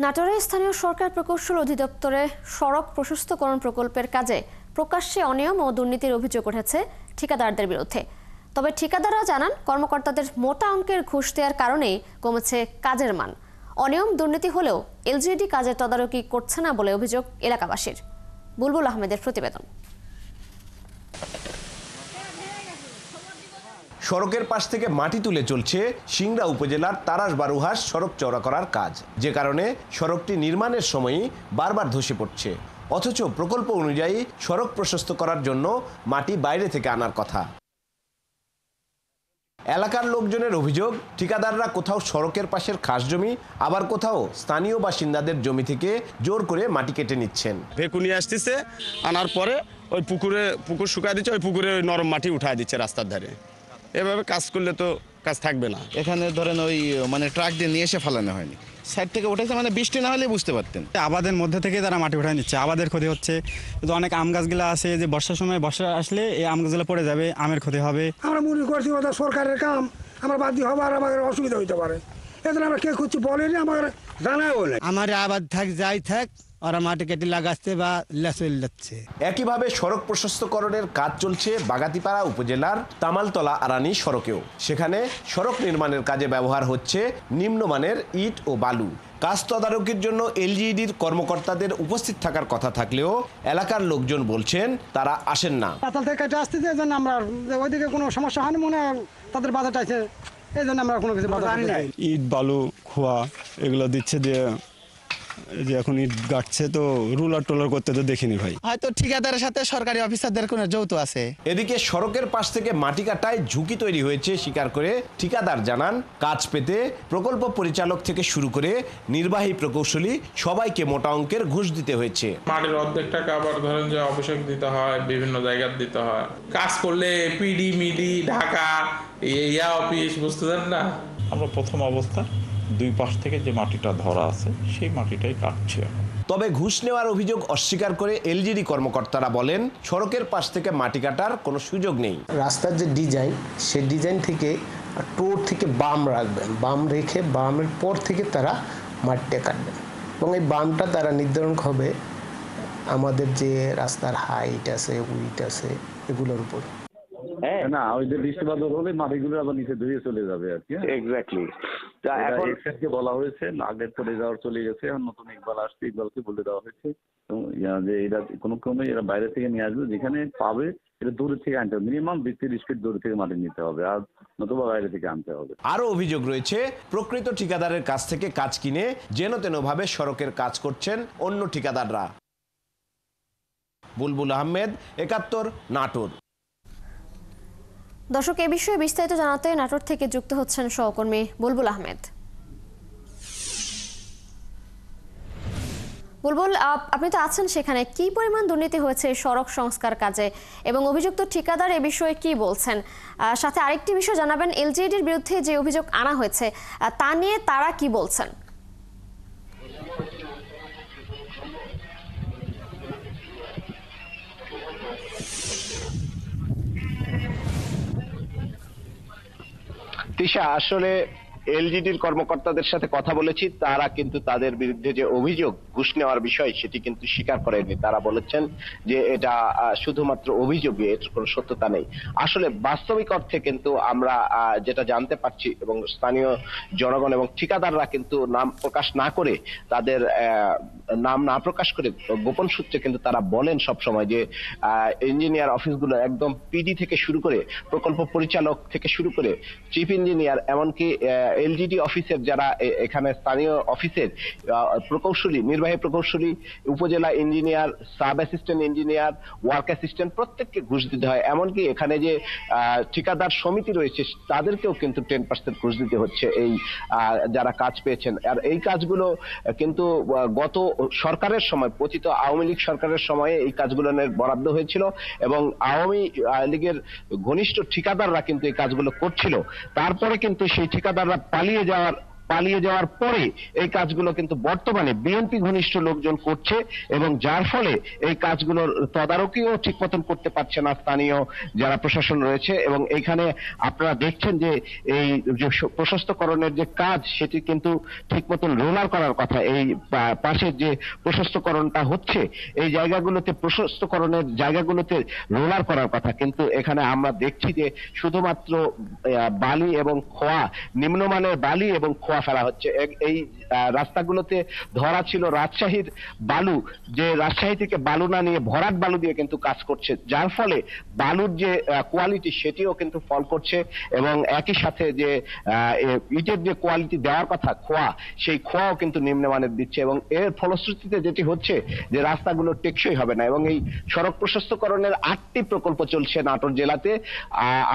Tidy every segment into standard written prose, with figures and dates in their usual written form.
নাটোরে স্থানীয় সরকার প্রকৌশল অধিদপ্তরে সড়ক প্রশস্তকরণ প্রকল্পের কাজে প্রকাশ্যে অনিয়ম ও দুর্নীতির অভিযোগ উঠেছে ঠিকাদারদের বিরুদ্ধে। তবে ঠিকাদাররা জানান, কর্মকর্তাদের মোটা অঙ্কের ঘুষ দেওয়ার কারণেই কমেছে কাজের মান। অনিয়ম দুর্নীতি হলেও এলজিইডি কাজের তদারকি করছে না বলে অভিযোগ এলাকাবাসীর। বুলবুল আহমেদের প্রতিবেদন। সড়কের পাশ থেকে মাটি তুলে চলছে সিংড়া উপজেলার তারাস বারুহাস সড়ক চওড়া করার কাজ, যে কারণে সড়কটি নির্মাণের সময়ই বারবার ধসে পড়ছে। অথচ প্রকল্প অনুযায়ী সড়ক প্রশস্ত করার জন্য মাটি বাইরে থেকে আনার কথা। এলাকার লোকজনের অভিযোগ, ঠিকাদাররা কোথাও সড়কের পাশের খাস জমি, আবার কোথাও স্থানীয় বাসিন্দাদের জমি থেকে জোর করে মাটি কেটে নিচ্ছেন। ভেকু নিয়ে আসতেছে, আনার পরে ওই পুকুর শুকায় দিচ্ছে, ওই পুকুরে নরম মাটি উঠায় দিচ্ছে রাস্তার ধারে। এভাবে কাজ করলে তো কাজ থাকবে না। এখানে ধরেন ওই ট্রাক দিয়ে নিয়ে এসে ফেলানো হয়নি, সাইড থেকে উঠেছে, বৃষ্টি না হলে বুঝতে পারতেন। আবাদের মধ্যে থেকে তারা মাটি উঠায় নিচ্ছে, আবাদের ক্ষতি হচ্ছে। কিন্তু অনেক আম গাছগুলো আছে যে বর্ষার সময় বর্ষা আসলে এই আম গাছগুলো পড়ে যাবে, আমের ক্ষতি হবে। আমরা মনে করছি ওটা সরকারের কাম, আমরা বাধ্য হবো আর আমাদের অসুবিধা হইতে পারে। এদের আমরা কে খুঁজছি বলেনি, আমার জানাও নেই। আমার আবাদ থাক যাই থাক, ওরা মাটি কেটে লাগাচ্ছে বা লেসল যাচ্ছে। একইভাবে সড়ক প্রশস্তকরণের কাজ চলছে বাগাতিপাড়া উপজেলার তামালতলা আরানি সড়কেও। সেখানে সড়ক নির্মাণের কাজে ব্যবহার হচ্ছে নিম্নমানের ইট ও বালু। কাজ তদারকির জন্য এলজিইডির কর্মকর্তাদের উপস্থিত থাকার কথা থাকলেও এলাকার লোকজন বলছেন তারা আসেন না। পাতাল থেকে কেটে আসতেছে, এই জন্য আমরা ওইদিকে কোনো সমস্যা হয়নি, মনে হয় তাদের বাধা চাইছে, এই জন্য আমরা কোনো কিছু জানি না। ইট বালু খোয়া এগুলো দিচ্ছে, দিয়ে যে এখন ইট গাঁটছে, তো রুলার টোলার করতে তো দেখিনি ভাই। হয়তো ঠিকাদারের সাথে সরকারি অফিসারদের কোনো যৌথ আছে। এদিকে সড়কের পাশ থেকে মাটি কাটায় ঝুঁকি তৈরি হয়েছে স্বীকার করে ঠিকাদার জানান, কাজ পেতে প্রকল্প পরিচালক থেকে শুরু করে নির্বাহী প্রকৌশলী সবাইকে মোটা অঙ্কের ঘুষ দিতে হয়েছে। মাটির অর্ধেক টাকা আবার ধরেন যে অভিষেক দিতে হয়, বিভিন্ন জায়গায় দিতে হয়। কাজ করলে পিডি মিডি ঢাকা ইয়া অফিস, বুঝতে দেন না। আমরা প্রথম অবস্থা দুই পাশ থেকে যে মাটিটা ধরা আছে সেই মাটিটাই কাটছি। তবে ঘুষ নেওয়ার অভিযোগ অস্বীকার করে এলজিডি কর্মকর্তারা বলেন, সড়কের পাশ থেকে মাটি কাটার কোনো সুযোগ নেই। রাস্তার যে ডিজাইন, সেই ডিজাইন থেকে টোর থেকে বাম রাখবেন, বাম রেখে বামের পর থেকে তারা মাটিটা কাটবেন এবং এই বামটা তারা নির্ধারণ হবে আমাদের যে রাস্তার হাইট আছে, উইট আছে, এগুলোর উপর। না, ওই যে বৃষ্টিপাত হলে মাটিগুলো আবার নিচে ধুয়ে চলে যাবে আর কি। এক্স্যাক্টলি। এখন এক্সেন্টকে বলা হয়েছে, আগের চলে যাওয়ার চলে গেছে, এখন নতুন ইকবাল আসছে, ইকবালকে বলে দেওয়া হয়েছে যে এরা কোনো ক্রমে এরা বাইরে থেকে নিয়ে আসবে, যেখানে পাবে এটা দূরে থেকে আনতে হবে, মিনিমাম 20-30 ফিট দূরে থেকে মাটি নিতে হবে, আর নতুবা বাইরে থেকে আনতে হবে। আরও অভিযোগ রয়েছে, প্রকৃত ঠিকাদারের কাছ থেকে কাজ কিনে যেন তেন ভাবে সড়কের কাজ করছেন অন্য ঠিকাদাররা। বুলবুল আহমেদ, ৭১, নাটোর। দর্শক, এ বিষয়ে বিস্তারিত জানাতে নাটোর থেকে যুক্ত হচ্ছেন সহকর্মী বুলবুল আহমেদ। বুলবুল, আপনি তো আছেন সেখানে, কি পরিমাণ দুর্নীতি হয়েছে সড়ক সংস্কার কাজে এবং অভিযুক্ত ঠিকাদার এ বিষয়ে কি বলছেন? সাথে আরেকটি বিষয় জানাবেন, এলজিইডির বিরুদ্ধে যে অভিযোগ আনা হয়েছে তা নিয়ে তারা কি বলছেন? তিশা, আসলে এলজিডির কর্মকর্তাদের সাথে কথা বলেছি, তারা কিন্তু তাদের বিরুদ্ধে যে অভিযোগ ঘুষ নেওয়ার বিষয় সেটি কিন্তু স্বীকার করেনি। তারা বলেছেন যে এটা শুধুমাত্র অভিযোগ, এর কোনো সত্যতা নেই। আসলে বাস্তবিক অর্থে কিন্তু আমরা যেটা জানতে পারছি এবং স্থানীয় জনগণ এবং ঠিকাদাররা কিন্তু নাম প্রকাশ না করে, তাদের নাম না প্রকাশ করে গোপন সূত্রে কিন্তু তারা বলেন সবসময় যে ইঞ্জিনিয়ার অফিসগুলো একদম পিডি থেকে শুরু করে প্রকল্প পরিচালক থেকে শুরু করে চিফ ইঞ্জিনিয়ার, এমনকি এলজিডি অফিসের যারা এখানে স্থানীয় অফিসের প্রকৌশলী, নির্বাহী প্রকৌশলী, উপজেলা engineer, sub assistant engineer, work assistant, প্রত্যেককে ঘুষ দিতে হয়। এমনকি এখানে যে ঠিকাদার সমিতি রয়েছে তাদেরকেও কিন্তু 10% ঘুষ দিতে হচ্ছে এই যারা কাজ পেয়েছেন। আর এই কাজগুলো কিন্তু গত সরকারের সময়, পতিত আওয়ামী লীগ সরকারের সময়ে এই কাজগুলোর বরাদ্দ হয়েছিল এবং আওয়ামী লীগের ঘনিষ্ঠ ঠিকাদাররা কিন্তু এই কাজগুলো করছিল। তারপরে কিন্তু সেই ঠিকাদাররা পালিয়ে যাওয়ার পালিয়ে যাওয়ার পরে এই কাজগুলো কিন্তু বর্তমানে বিএনপি ঘনিষ্ঠ লোকজন করছে, এবং যার ফলে এই কাজগুলোর তদারকিও ঠিক মতন করতে পারছে না স্থানীয় যারা প্রশাসন রয়েছে। এবং এইখানে আপনারা দেখছেন যে এই যে প্রশস্তকরণের যে কাজ সেটি কিন্তু ঠিক মতন রোলার করার কথা। এই পাশের যে প্রশস্তকরণটা হচ্ছে এই জায়গাগুলোতে, প্রশস্তকরণের জায়গাগুলোতে রোলার করার কথা, কিন্তু এখানে আমরা দেখছি যে শুধুমাত্র বালি এবং খোয়া, নিম্নমানের বালি এবং খোয়া ফেলা হচ্ছে। এই রাস্তাগুলোতে ধরা ছিল রাজশাহীর বালু, যে রাজশাহী থেকে বালু না নিয়ে ভরাট বালু দিয়ে কিন্তু কাজ করছে, যার ফলে বালুর যে কোয়ালিটি সেটিও কিন্তু ফল করছে, এবং একই সাথে যে ইটের যে কোয়ালিটি দেওয়ার কথা খোয়া, সেই খোয়াও কিন্তু নিম্নমানের দিচ্ছে, এবং এর ফলশ্রুতিতে যেটি হচ্ছে যে রাস্তাগুলো টেকসই হবে না। এবং এই সড়ক প্রশস্তকরণের 8টি প্রকল্প চলছে নাটোর জেলাতে,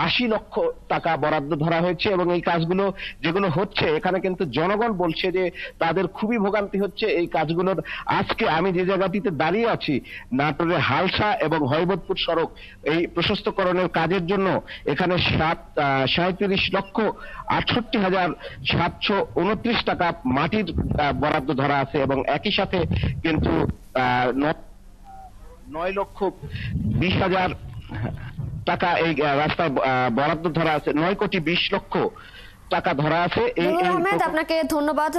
80 লক্ষ টাকা বরাদ্দ ধরা হয়েছে, এবং এই কাজগুলো যেগুলো হচ্ছে এখানে কিন্তু জনগণ বলছে যে তাদের খুবই ভোগান্তি হচ্ছে এই কাজগুলোর। আজকে আমি যে জায়গাটিতে দাঁড়িয়ে আছি, নাটোরের হালসা এবং হরিবোদপুর সড়ক, এই প্রশস্তকরণের কাজের জন্য এখানে 37,68,729 টাকা মাটির বরাদ্দ ধরা আছে, এবং একই সাথে কিন্তু 9,20,000 টাকা এই রাস্তায় বরাদ্দ ধরা আছে, 9,20,00,000 টাকা ধরা আছে। আহমেদ, আপনাকে ধন্যবাদ।